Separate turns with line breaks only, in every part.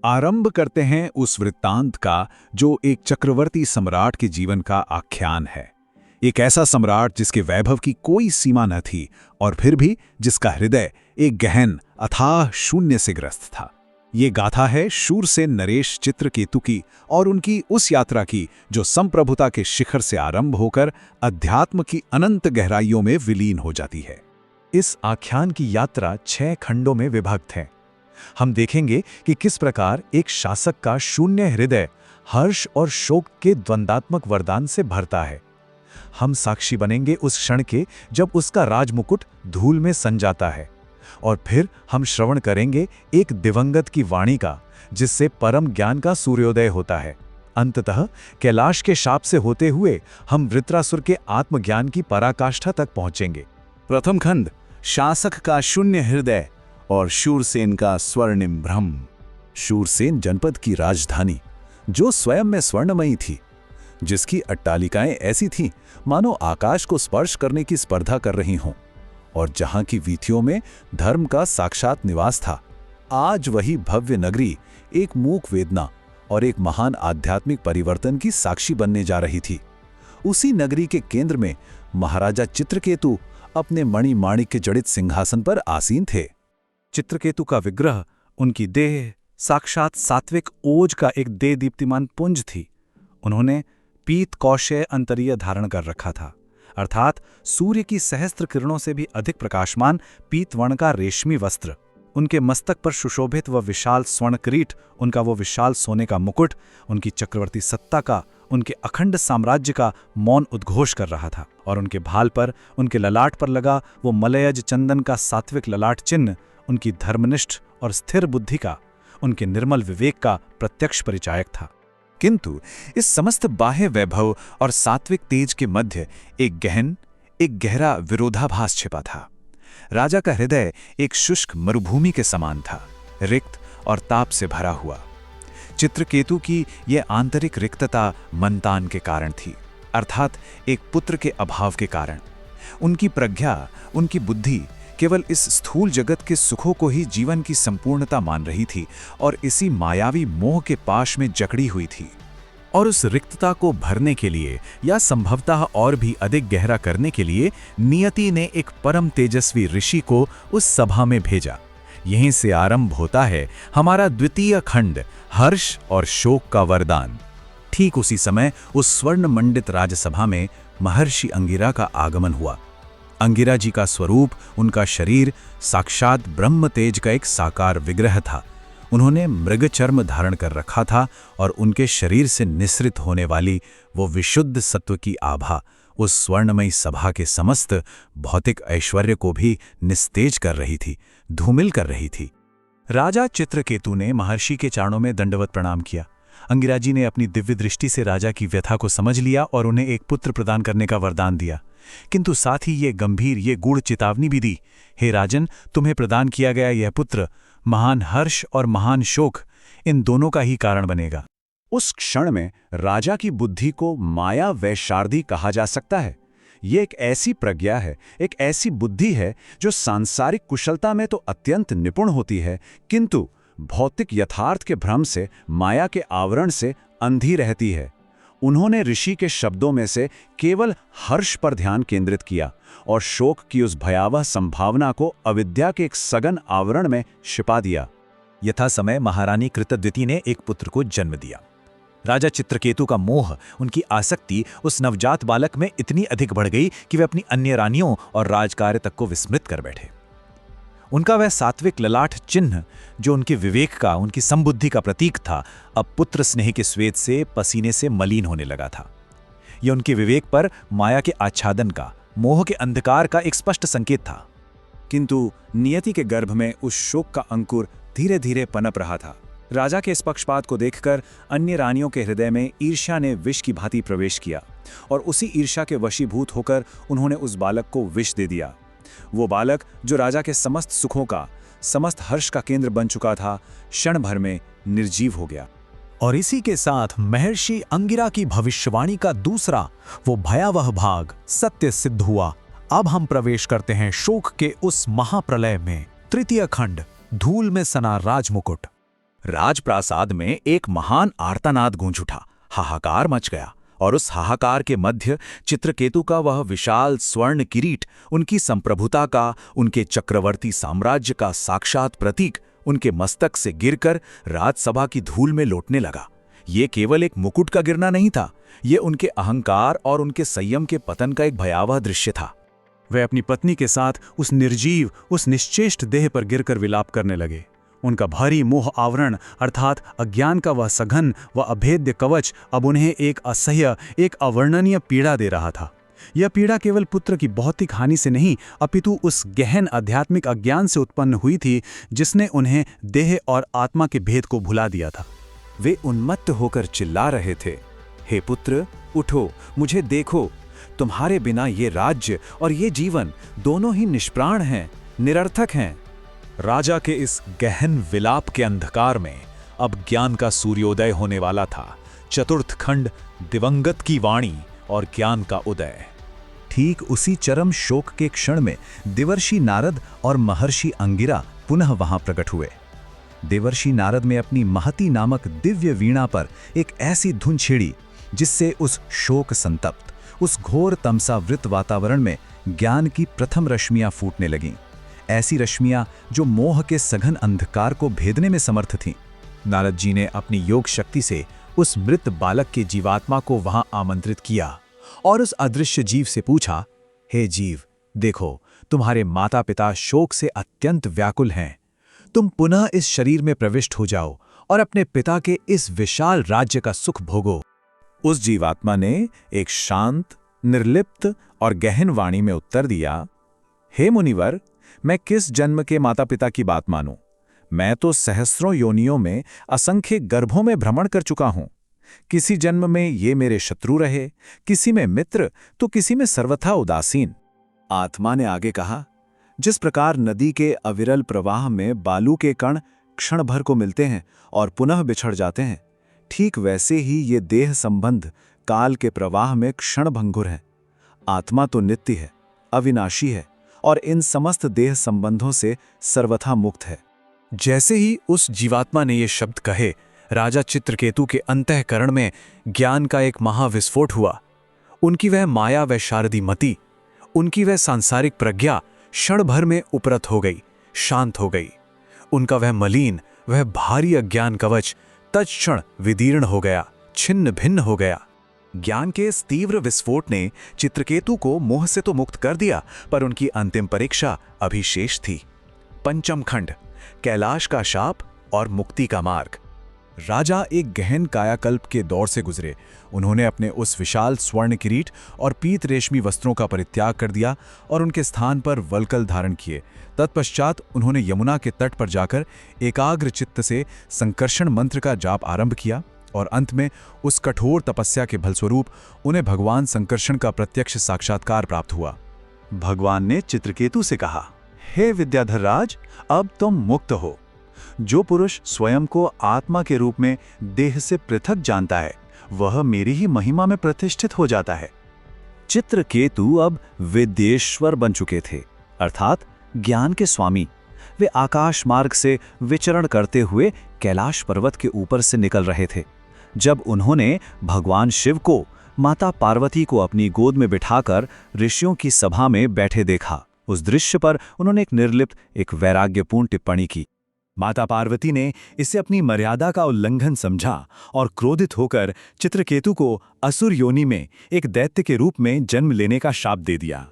आरंभ करते हैं उस वृत्तांत का जो एक चक्रवर्ती सम्राट के जीवन का आख्यान है। एक ऐसा सम्राट जिसके वैभव की कोई सीमा न थी और फिर भी जिसका हृदय एक गहन अथाह शून्य से ग्रस्त था। ये गाथा है शूरसेन नरेश चित्रकेतु की और उनकी उस यात्रा की जो संप्रभुता के शिखर से आरंभ होकर अध्यात्म की अनंत गहराइयों में विलीन हो जाती है।
इस आख्यान की यात्रा 6 खंडों में विभक्त है। हम देखेंगे कि किस प्रकार एक शासक का शून्य हृदय हर्ष और शोक के द्वंद्वात्मक वरदान से भरता है। हम साक्षी बनेंगे उस क्षण के जब उसका राजमुकुट धूल में सन जाता है, और फिर हम श्रवण करेंगे एक दिवंगत की वाणी का जिससे परम ज्ञान का सूर्योदय होता है। अंततः कैलाश के शाप से होते हुए हम वृत्रासुर के आत्मज्ञान की पराकाष्ठा तक पहुंचेंगे।
प्रथम खंड शासक का शून्य हृदय और शूरसेन का स्वर्णिम भ्रम। शूरसेन जनपद की राजधानी, जो स्वयं में स्वर्णमयी थी, जिसकी अट्टालिकाएं ऐसी थीं मानो आकाश को स्पर्श करने की स्पर्धा कर रही हों, और जहां की वीथियों में धर्म का साक्षात निवास था, आज वही भव्य नगरी एक मूक वेदना और एक महान आध्यात्मिक परिवर्तन की साक्षी बनने जा रही थी। उसी नगरी के केंद्र में महाराजा चित्रकेतु अपने मणिमाणिक्य जड़ित सिंहासन पर आसीन थे।
चित्रकेतु का विग्रह, उनकी देह साक्षात सात्विक ओज का एक देदीप्तिमान पुंज थी। उन्होंने पीत कौशेय अंतरीय धारण कर रखा था, अर्थात सूर्य की सहस्त्र किरणों से भी अधिक प्रकाशमान पीत वर्ण का रेशमी वस्त्र। उनके मस्तक पर सुशोभित व विशाल स्वर्ण किरीट, उनका वो विशाल सोने का मुकुट, उनकी चक्रवर्ती सत्ता का, उनके अखंड साम्राज्य का मौन उद्घोष कर रहा था। और उनके भाल पर, उनके ललाट पर लगा वो मलयज चंदन का सात्विक ललाट चिन्ह उनकी धर्मनिष्ठ और स्थिर बुद्धि का, उनके निर्मल विवेक का प्रत्यक्ष परिचायक था।
किंतु इस समस्त बाह्य वैभव और सात्विक तेज के मध्य एक गहरा विरोधाभास छिपा था। राजा का हृदय एक शुष्क मरुभूमि के समान था, रिक्त और ताप से भरा हुआ। चित्रकेतु की यह आंतरिक रिक्तता मंतान के कारण थी, अर्थात एक पुत्र के अभाव के कारण। उनकी प्रज्ञा, उनकी बुद्धि केवल इस स्थूल जगत के सुखों को ही जीवन की संपूर्णता मान रही थी और इसी मायावी मोह के पाश में जकड़ी हुई थी।
और उस रिक्तता को भरने के लिए, या संभवतः और भी अधिक गहरा करने के लिए, नियति ने एक परम तेजस्वी ऋषि को उस सभा में भेजा। यहीं से आरंभ होता है हमारा द्वितीय खंड, हर्ष और शोक का वरदान। ठीक उसी समय उस स्वर्ण मंडित राजसभा में महर्षि अंगिरा का आगमन हुआ। अंगिरा जी का स्वरूप, उनका शरीर साक्षात ब्रह्म तेज का एक साकार विग्रह था। उन्होंने मृगचर्म धारण कर रखा था और उनके शरीर से निस्सृत होने वाली वो विशुद्ध सत्व की आभा उस स्वर्णमयी सभा के समस्त भौतिक ऐश्वर्य को भी निस्तेज कर रही थी, धूमिल कर रही थी। राजा चित्रकेतु ने महर्षि के चरणों में दंडवत प्रणाम किया। अंगिरा जी ने अपनी दिव्य दृष्टि से राजा की व्यथा को समझ लिया और उन्हें एक पुत्र प्रदान करने का वरदान दिया, किंतु साथ ही ये गंभीर, ये गूढ़ चेतावनी भी दी, हे राजन, तुम्हें प्रदान किया गया यह पुत्र महान हर्ष और महान शोक, इन दोनों का ही कारण बनेगा।
उस क्षण में राजा की बुद्धि को माया वैशारदी कहा जा सकता है। ये एक ऐसी प्रज्ञा है, एक ऐसी बुद्धि है जो सांसारिक कुशलता में तो अत्यंत निपुण होती है, किंतु भौतिक यथार्थ के भ्रम से, माया के आवरण से अंधी रहती है। उन्होंने ऋषि के शब्दों में से केवल हर्ष पर ध्यान केंद्रित किया और शोक की उस भयावह संभावना को अविद्या के एक सघन आवरण में छिपा दिया।
यथा समय महारानी कृतद्विती ने एक पुत्र को जन्म दिया। राजा चित्रकेतु का मोह, उनकी आसक्ति उस नवजात बालक में इतनी अधिक बढ़ गई कि वे अपनी अन्य रानियों और राजकार्य तक को विस्मृत कर बैठे। उनका वह सात्विक ललाट चिन्ह जो उनके विवेक का, उनकी समबुद्धि का प्रतीक था, अब पुत्र स्नेह के स्वेद से, पसीने से मलिन होने लगा था। यह उनके विवेक पर माया के आच्छादन का, मोह के अंधकार का एक स्पष्ट संकेत था।
किंतु नियति के गर्भ में उस शोक का अंकुर धीरे धीरे पनप रहा था। राजा के इस पक्षपात को देखकर अन्य रानियों के हृदय में ईर्ष्या ने विष की भांति प्रवेश किया और उसी ईर्ष्या के वशीभूत होकर उन्होंने उस बालक को विष दे दिया। वो बालक जो राजा के समस्त सुखों का, समस्त हर्ष का केंद्र बन चुका था, क्षण भर में निर्जीव हो गया।
और इसी के साथ महर्षि अंगिरा की भविष्यवाणी का दूसरा वो भयावह भाग सत्य सिद्ध हुआ। अब हम प्रवेश करते हैं शोक के उस महाप्रलय में। तृतीय खंड, धूल में सना राजमुकुट। राजप्रासाद में एक महान आर्तनाद गूंज उठा, हाहाकार मच गया, और उस हाहाकार के मध्य चित्रकेतु का वह विशाल स्वर्ण किरीट, उनकी संप्रभुता का, उनके चक्रवर्ती साम्राज्य का साक्षात प्रतीक, उनके मस्तक से गिरकर राजसभा की धूल में लौटने लगा। ये केवल एक मुकुट का गिरना नहीं था, ये उनके अहंकार और उनके संयम के पतन का एक भयावह दृश्य था।
वे अपनी पत्नी के साथ उस निर्जीव, उस निश्चेष्ट देह पर गिरकर विलाप करने लगे। उनका भारी मोह आवरण अर्थात अज्ञान का वह सघन व अभेद्य कवच अब उन्हें एक असह्य, एक अवर्णनीय पीड़ा दे रहा था। यह पीड़ा केवल पुत्र की भौतिक हानि से नहीं, अपितु उस गहन आध्यात्मिक अज्ञान से उत्पन्न हुई थी जिसने उन्हें देह और आत्मा के भेद को भुला दिया था।
वे उन्मत्त होकर चिल्ला रहे थे, हे पुत्र, उठो, मुझे देखो। तुम्हारे बिना ये राज्य और ये जीवन दोनों ही निष्प्राण हैं, निरर्थक हैं।
राजा के इस गहन विलाप के अंधकार में अब ज्ञान का सूर्योदय होने वाला था। चतुर्थ खंड, दिवंगत की वाणी और ज्ञान का उदय।
ठीक उसी चरम शोक के क्षण में देवर्षि नारद और महर्षि अंगिरा पुनः वहां प्रकट हुए। देवर्षि नारद में अपनी महती नामक दिव्य वीणा पर एक ऐसी धुन छेड़ी जिससे उस शोक संतप्त, उस घोर तमसावृत वातावरण में ज्ञान की प्रथम रश्मियां फूटने लगीं। ऐसी रश्मियां जो मोह के सघन अंधकार को भेदने में समर्थ थीं।
नारद जी ने अपनी योग शक्ति से उस मृत बालक के जीवात्मा को वहां आमंत्रित किया और उस अदृश्य जीव से पूछा, हे जीव, देखो, तुम्हारे माता पिता शोक से अत्यंत व्याकुल हैं। तुम पुनः इस शरीर में प्रविष्ट हो जाओ और अपने पिता के इस विशाल राज्य का सुख भोगो।
उस जीवात्मा ने एक शांत, निर्लिप्त और गहन वाणी में उत्तर दिया, हे मुनिवर, मैं किस जन्म के माता पिता की बात मानूं? मैं तो सहस्रों योनियों में, असंख्य गर्भों में भ्रमण कर चुका हूं। किसी जन्म में ये मेरे शत्रु रहे, किसी में मित्र, तो किसी में सर्वथा उदासीन। आत्मा ने आगे कहा, जिस प्रकार नदी के अविरल प्रवाह में बालू के कण क्षण भर को मिलते हैं और पुनः बिछड़ जाते हैं, ठीक वैसे ही ये देह संबंध काल के प्रवाह में क्षण भंगुर है। आत्मा तो नित्य है, अविनाशी है और इन समस्त देह संबंधों से सर्वथा मुक्त है।
जैसे ही उस जीवात्मा ने ये शब्द कहे, राजा चित्रकेतु के अंतःकरण में ज्ञान का एक महाविस्फोट हुआ। उनकी वह माया व शारदी मति, उनकी वह सांसारिक प्रज्ञा क्षण भर में उपरत हो गई, शांत हो गई। उनका वह मलिन, वह भारी अज्ञान कवच तत्क्षण विदीर्ण हो गया, छिन्न भिन्न हो गया। ज्ञान के इस तीव्र विस्फोट ने चित्रकेतु को मोह से तो मुक्त कर दिया, पर उनकी अंतिम परीक्षा अभी शेष थी। पंचम खंड, कैलाश का शाप और मुक्ति का मार्ग। राजा एक गहन कायाकल्प के दौर से गुजरे। उन्होंने अपने उस विशाल स्वर्ण किरीट और पीत रेशमी वस्त्रों का परित्याग कर दिया और उनके स्थान पर वल्कल धारण किए। तत्पश्चात उन्होंने यमुना के तट पर जाकर एकाग्र चित्त से संकर्षण मंत्र का जाप आरंभ किया और अंत में उस कठोर तपस्या के फलस्वरूप उन्हें भगवान संकर्षण का प्रत्यक्ष साक्षात्कार प्राप्त हुआ।
भगवान ने चित्रकेतु से कहा, हे विद्याधर राज, अब तुम मुक्त हो। जो पुरुष स्वयं को आत्मा के रूप में देह से पृथक जानता है, वह मेरी ही महिमा में प्रतिष्ठित हो जाता है। चित्रकेतु अब विद्येश्वर बन चुके थे, अर्थात ज्ञान के स्वामी। वे आकाश मार्ग से विचरण करते हुए कैलाश पर्वत के ऊपर से निकल रहे थे। जब उन्होंने भगवान शिव को, माता पार्वती को अपनी गोद में बिठाकर ऋषियों की सभा में बैठे देखा, उस दृश्य पर उन्होंने एक निर्लिप्त, एक वैराग्यपूर्ण टिप्पणी की। माता पार्वती ने इसे अपनी मर्यादा का उल्लंघन समझा और क्रोधित होकर चित्रकेतु को असुर योनि में एक दैत्य के रूप में जन्म लेने का शाप दे दिया।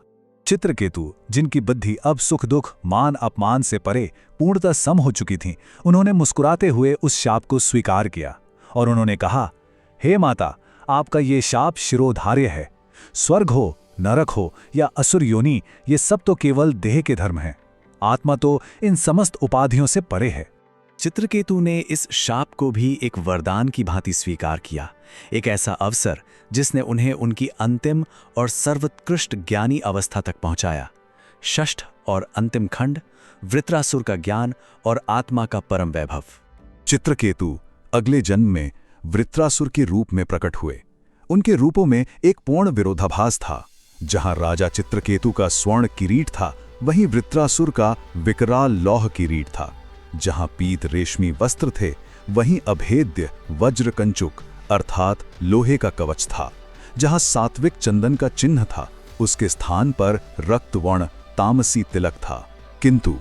चित्रकेतु, जिनकी बुद्धि अब सुख दुख, मान अपमान से परे पूर्णतः सम हो चुकी थी, उन्होंने मुस्कुराते हुए उस शाप को स्वीकार किया और उन्होंने कहा, हे माता, आपका ये शाप शिरोधार्य है। स्वर्ग हो, नरक हो या असुर योनि, ये सब तो केवल देह के धर्म हैं। आत्मा तो इन समस्त उपाधियों से परे है। चित्रकेतु ने इस शाप को भी एक वरदान की भांति स्वीकार किया, एक ऐसा अवसर जिसने उन्हें उनकी अंतिम और सर्वोत्कृष्ट ज्ञानी अवस्था तक पहुंचाया। षष्ठ और अंतिम खंड, वृत्रासुर का ज्ञान और आत्मा का परम वैभव। चित्रकेतु अगले जन्म में वृत्रासुर के रूप में प्रकट हुए। उनके रूपों में एक पूर्ण विरोधाभास था। जहां राजा चित्रकेतु का स्वर्ण किरीट था, वहीं वृत्रासुर का विकराल लौह किरीट था। जहां पीत रेशमी वस्त्र थे, वहीं अभेद्य वज्र कंचुक अर्थात लोहे का कवच था। जहां सात्विक चंदन का चिन्ह था, उसके स्थान पर रक्तवर्ण तामसी तिलक था। किंतु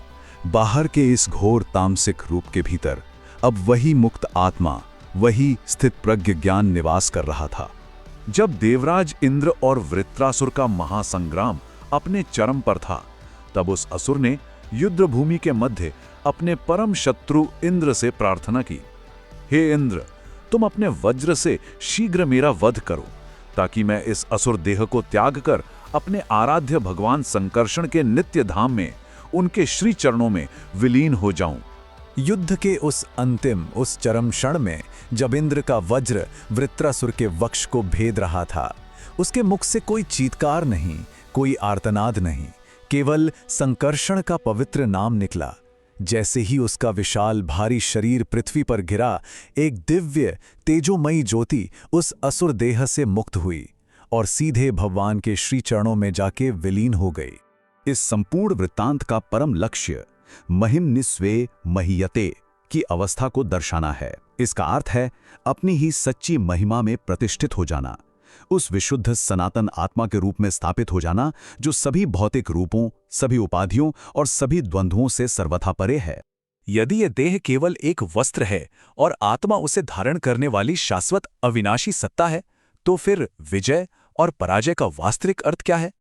बाहर के इस घोर तामसिक रूप के भीतर अब वही मुक्त आत्मा, वही स्थित प्रज्ञ ज्ञान निवास कर रहा था। जब देवराज इंद्र और वृत्रासुर का महासंग्राम अपने चरम पर था, तब उस असुर ने युद्ध भूमि के मध्य अपने परम शत्रु इंद्र से प्रार्थना की, हे इंद्र, तुम अपने वज्र से शीघ्र मेरा वध करो, ताकि मैं इस असुर देह को त्याग कर अपने आराध्य भगवान संकर्षण के नित्य धाम में, उनके श्री चरणों में विलीन हो जाऊं।
युद्ध के उस चरम क्षण में जब इंद्र का वज्र वृत्रासुर के वक्ष को भेद रहा था, उसके मुख से कोई चीत्कार नहीं, कोई आर्तनाद नहीं, केवल संकर्षण का पवित्र नाम निकला। जैसे ही उसका विशाल भारी शरीर पृथ्वी पर गिरा, एक दिव्य तेजोमयी ज्योति उस असुर देह से मुक्त हुई और सीधे भगवान के श्री चरणों में जाके विलीन हो गई।
इस संपूर्ण वृत्तांत का परम लक्ष्य महिम निस्वे महीयते की अवस्था को दर्शाना है। इसका अर्थ है अपनी ही सच्ची महिमा में प्रतिष्ठित हो जाना, उस विशुद्ध सनातन आत्मा के रूप में स्थापित हो जाना जो सभी भौतिक रूपों, सभी उपाधियों और सभी द्वंद्वों से सर्वथा परे है।
यदि यह देह केवल एक वस्त्र है और आत्मा उसे धारण करने वाली शाश्वत अविनाशी सत्ता है, तो फिर विजय और पराजय का वास्तविक अर्थ क्या है?